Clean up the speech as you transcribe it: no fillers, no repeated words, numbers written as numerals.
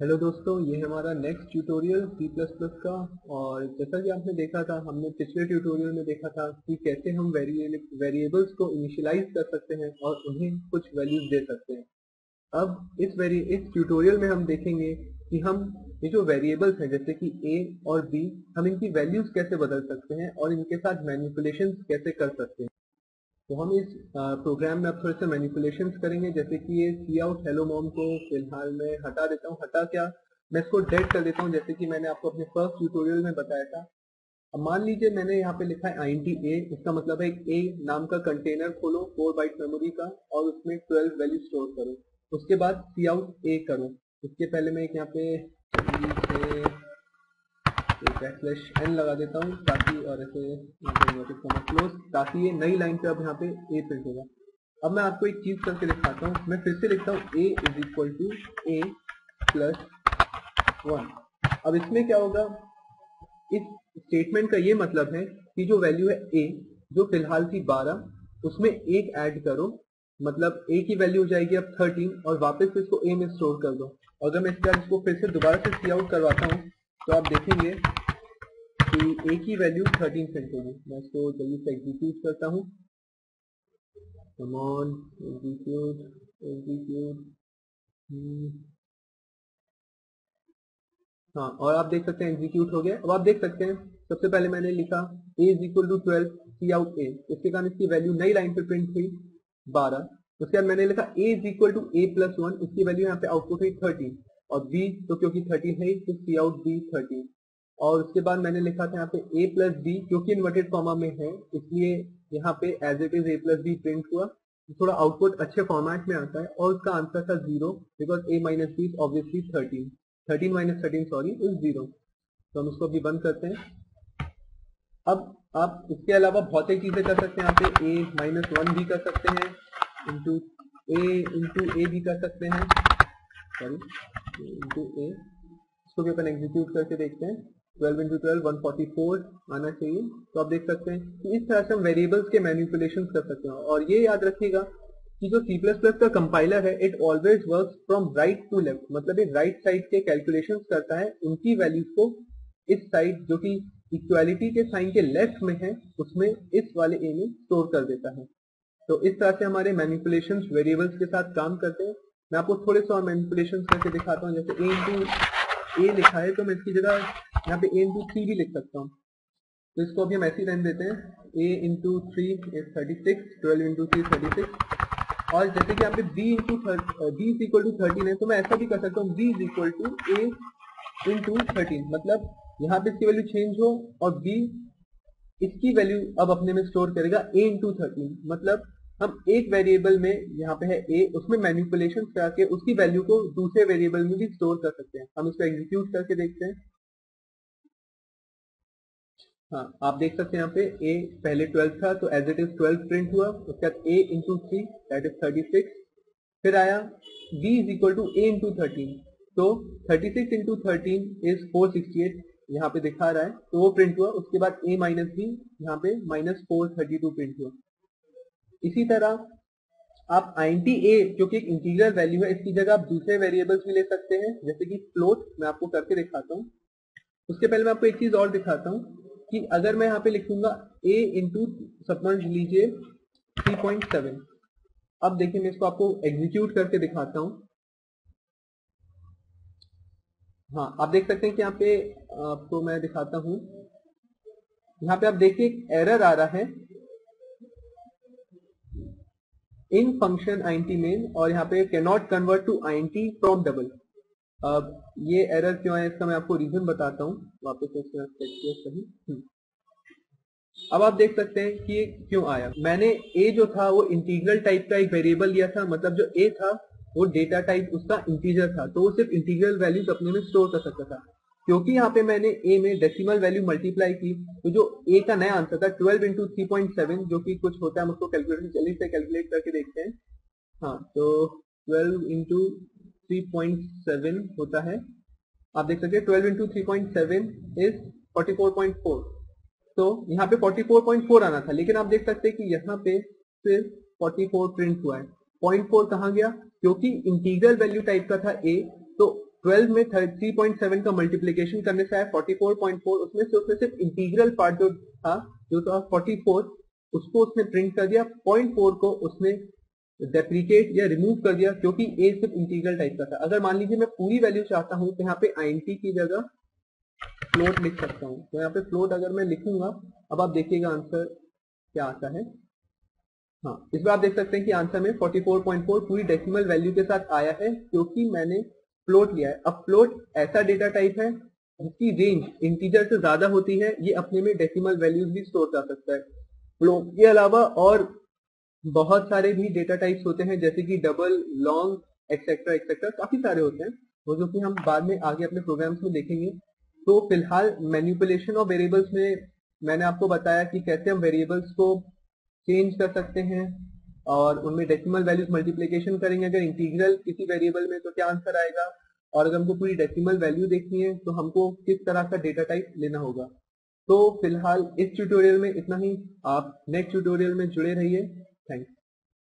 Hello दोस्तों, ये है हमारा नेक्स्ट ट्यूटोरियल C++ का। और जैसा कि आपने देखा था, हमने पिछले ट्यूटोरियल में देखा था कि कैसे हम वेरिएबल्स को इनिशियलाइज कर सकते हैं और उन्हें कुछ वैल्यूज दे सकते हैं। अब इस ट्यूटोरियल में हम देखेंगे कि हम ये जो वेरिएबल्स हैं जैसे कि A और B, हम इनकी वैल्यूज कैसे बदल सकते हैं और इनके साथ मैनिपुलेशंस कैसे कर सकते हैं। तो हम इस प्रोग्राम में अब थोड़े से मैनिपुलेशंस करेंगे, जैसे कि ये सी आउट हेलो मॉम को फिलहाल मैं हटा देता हूँ। हटा क्या, मैं इसको डेड कर देता हूँ, जैसे कि मैंने आपको अपने फर्स्ट ट्यूटोरियल में बताया था। अब मान लीजिए मैंने यहाँ पे लिखा है int a, इसका मतलब है एक a नाम का कंटेनर खोलो 4 बाइट मेमोरी का और उसमें 12 वैल्यू स्टोर करो। उसके बाद सी आउट a करो। इसके पहले मैं एक यहाँ पे /n लगा देता हूँ ताकि, और ऐसे क्लोज, ताकि ये नई लाइन पे अब यहाँ पे a प्रिंट होगा। अब मैं आपको एक चीज करके दिखाता हूँ। मैं फिर से लिखता हूँ a = a + 1। अब इसमें क्या होगा, इस स्टेटमेंट का ये मतलब है कि जो वैल्यू है a, जो फिलहाल थी 12, उसमें एक ऐड करो, मतलब a की वैल्यू हो जाएगी अब 13 और वापस इसको a में स्टोर कर दो। अगर मैं इसको फिर से दोबारा से सी आउट करवाता हूँ तो आप देखेंगे कि a की वैल्यू 13 प्रिंट होगी। मैं इसको जल्दी से एग्जीक्यूट करता हूँ। Come on, execute. हाँ, और आप देख सकते हैं एग्जीक्यूट हो गया। अब आप देख सकते हैं सबसे पहले मैंने लिखा a = 12 सी आउट a, इसके कारण इसकी वैल्यू नई लाइन पे प्रिंट हुई 12। उसके बाद मैंने लिखा a = a + 1, इसकी वैल्यू यहाँ पे आउटपुट हुई 13 और b तो क्योंकि 13 है तो सी आउट b 13। और उसके बाद मैंने लिखा था यहाँ पे a + b, क्योंकि इन्वर्टेड कॉमा में है इसलिए यहाँ पे as it is a + b print हुआ। थोड़ा आउटपुट अच्छे फॉर्मेट में आता है और उसका आंसर था 0, because a - b obviously 13 - 13 sorry is 0। तो हम इसको अभी बंद करते हैं। अब आप इसके अलावा बहुत सी चीजें कर सकते हैं। यहाँ पे a - 1 भी कर सकते हैं, इंटू a भी कर सकते हैं, सॉरी इंटू a। इसको भी अपन एग्जीक्यूट करके देखते हैं। 12 × 12 144 आना चाहिए। तो आप देख सकते हैं कि इस तरह से हम वेरिएबल्स के मैनिपुलेशंस कर सकते हैं। और ये याद रखिएगा कि जो C++ का कंपाइलर है, it always works from right to left, मतलब ये राइट साइड के कैलकुलेशंस करता है, उनकी वैल्यूज को इस साइड जो कि इक्वालिटी के साइन के लेफ्ट में है उसमें इस वाले ए में स्टोर कर देता है। तो इस तरह से हमारे मैनिपुलेशंस वेरिएबल्स के साथ काम करते हैं। मैं आपको थोड़े से और मैनिपुलेशंस करके दिखाता हूँ। जैसे a लिखा है तो मैं इसकी जगह यहाँ पे a × 3 भी लिख सकता हूँ। तो इसको अभी हम ऐसे ही रहने देते हैं, a × 3 is 36, 12 × 3 36। और जैसे कि यहाँ पे b = 13 है तो मैं ऐसा भी कर सकता हूँ, b = a × 13, मतलब यहाँ पे इसकी वैल्यू चेंज हो और b इसकी वैल्यू अब अपने में स्टोर करेगा a × 13। मतलब हम एक वेरिएबल में, यहाँ पे है a, उसमें मैनिपुलेशन करके उसकी वैल्यू को दूसरे वेरिएबल में भी स्टोर कर सकते हैं। हम इसको एग्जीक्यूट करके देखते हैं। हाँ, आप देख सकते हैं यहाँ पे a पहले 12 था तो एज इट इज 12 प्रिंट हुआ। उसके बाद a × 3 दैट इज 36। फिर आया b = a × 13, तो 36 × 13 इज 468, यहाँ पे दिखा रहा है तो वो प्रिंट हुआ। उसके बाद a - b, यहाँ पे -432 प्रिंट हुआ। इसी तरह आप int a जो कि एक इंटीग्रल वैल्यू है, इसकी जगह आप दूसरे वेरिएबल्स भी ले सकते हैं, जैसे कि फ्लोट। मैं आपको करके दिखाता हूँ। उसके पहले मैं आपको एक चीज और दिखाता हूँ कि अगर मैं यहाँ पे लिखूंगा a × समझ लीजिए 3.7। अब देखिए मैं इसको आपको एग्जीक्यूट करके दिखाता हूँ। हाँ, आप देख सकते हैं कि यहाँ पे आपको मैं दिखाता हूँ। यहाँ पे आप देखिए एक एरर आ रहा है इन फंक्शन int main, और यहाँ पे can not convert to int from double. अब ये एरर क्यों है इसका मैं आपको रीजन बताता हूँ। वापस सही। अब आप देख सकते हैं कि ये क्यों आया। मैंने a जो था वो इंटीग्रल टाइप का एक वेरिएबल लिया था, मतलब जो a था वो डेटा टाइप उसका इंटीजर था, तो वो सिर्फ इंटीग्रल वैल्यूज अपने में स्टोर कर सकता था। क्योंकि यहाँ पे मैंने a में डेसिमल वैल्यू मल्टीप्लाई की, तो जो a का नया आंसर था 12 × 3.7, जो कि कुछ होता है, हम उसको कैलकुलेशन जल्दी से कैलकुलेट करके देखते हैं। हाँ, तो 12 × 3.7 होता है। आप देख सकते हैं 12 × 3.7 इज 44.4। तो यहाँ पे 44.4 आना था, लेकिन आप देख सकते हैं कि यहाँ पे सिर्फ 44 प्रिंट हुआ है। 0.4 कहाँ गया, क्योंकि इंटीग्रल वैल्यू टाइप का था a, तो 12 में 3.7 का मल्टीप्लीकेशन करने से आया 44.4, उसमें सिर्फ इंटीग्रल पार्ट जो था 44, उसको उसने प्रिंट कर दिया, 0.4 को उसने डेप्रीकेट या रिमूव कर दिया क्योंकि ए सिर्फ इंटीग्रल टाइप का था। अगर मान लीजिए मैं पूरी वैल्यू चाहता हूं तो यहाँ पे int की जगह फ्लोट लिख सकता हूं। तो यहाँ पे फ्लोट अगर मैं लिखूंगा, अब आप देखिएगा आंसर क्या आता है। हाँ, इस बार आप देख सकते हैं कि आंसर में 44.4 पूरी डेसिमल वैल्यू के साथ आया है क्योंकि मैंने फ्लोट लिया है। अब फ्लोट ऐसा डेटा टाइप है जिसकी रेंज इंटीजर से ज्यादा होती है, ये अपने में डेसिमल वैल्यूज भी स्टोर कर सकता है। फ्लोट के अलावा और बहुत सारे भी डेटा टाइप्स होते हैं जैसे कि डबल, लॉन्ग एक्सेट्रा एक्सेट्रा, काफी सारे होते हैं वो जो कि हम बाद में आगे अपने प्रोग्राम्स में देखेंगे। तो फिलहाल मैनिपुलेशन ऑफ वेरिएबल्स में मैंने आपको बताया कि कैसे हम वेरिएबल्स को चेंज कर सकते हैं और उनमें डेसिमल वैल्यूज मल्टीप्लिकेशन करेंगे। अगर इंटीग्रल किसी वेरिएबल में तो क्या आंसर आएगा, और अगर हमको पूरी डेसिमल वैल्यू देखनी है तो हमको किस तरह का डेटा टाइप लेना होगा। तो फिलहाल इस ट्यूटोरियल में इतना ही, आप नेक्स्ट ट्यूटोरियल में जुड़े रहिए। थैंक्स।